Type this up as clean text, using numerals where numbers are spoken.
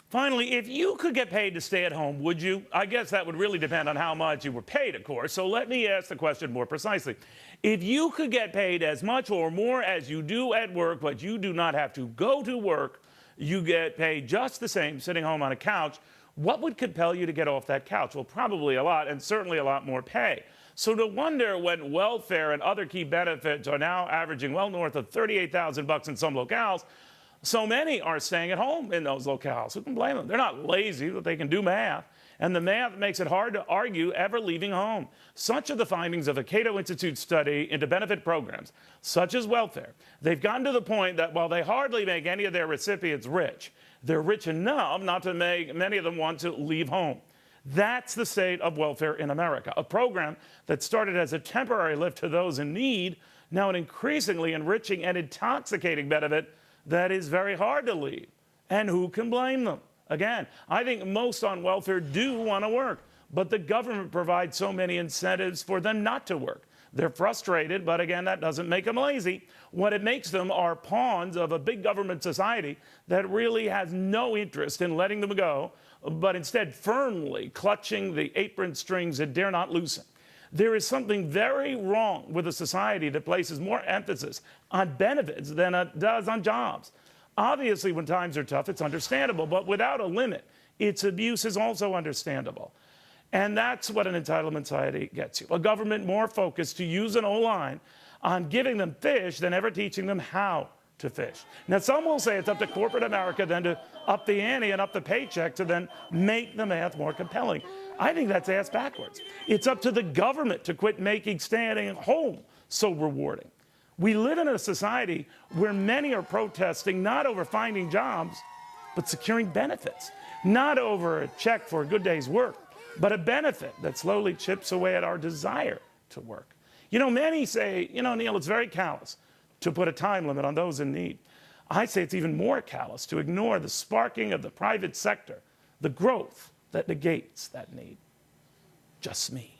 Finally, if you could get paid to stay at home, would you? I guess that would really depend on how much you were paid, of course. So let me ask the question more precisely. If you could get paid as much or more as you do at work, but you do not have to go to work, you get paid just the same sitting home on a couch, what would compel you to get off that couch? Well, probably a lot, and certainly a lot more pay. So no wonder when welfare and other key benefits are now averaging well north of $38,000 in some locales, so many are staying at home in those locales. Who can blame them? They're not lazy, but they can do math. And the math makes it hard to argue ever leaving home. Such are the findings of a Cato Institute study into benefit programs, such as welfare. They've gotten to the point that while they hardly make any of their recipients rich, they're rich enough not to make many of them want to leave home. That's the state of welfare in America, a program that started as a temporary lift to those in need, now an increasingly enriching and intoxicating benefit that is very hard to leave. And who can blame them? Again, I think most on welfare do want to work, but the government provides so many incentives for them not to work. They're frustrated, but again, that doesn't make them lazy. What it makes them are pawns of a big government society that really has no interest in letting them go, but instead firmly clutching the apron strings it dare not loosen. There is something very wrong with a society that places more emphasis on benefits than it does on jobs. Obviously, when times are tough, it's understandable, but without a limit, its abuse is also understandable. And that's what an entitlement society gets you. A government more focused, to use an old line, on giving them fish than ever teaching them how to fish. Now, some will say it's up to corporate America then to up the ante and up the paycheck to then make the math more compelling. I think that's ass backwards. It's up to the government to quit making staying home so rewarding. We live in a society where many are protesting not over finding jobs, but securing benefits. Not over a check for a good day's work, but a benefit that slowly chips away at our desire to work. You know, many say, Neil, it's very callous to put a time limit on those in need. I say it's even more callous to ignore the sparking of the private sector, the growth that negates that need. Just me.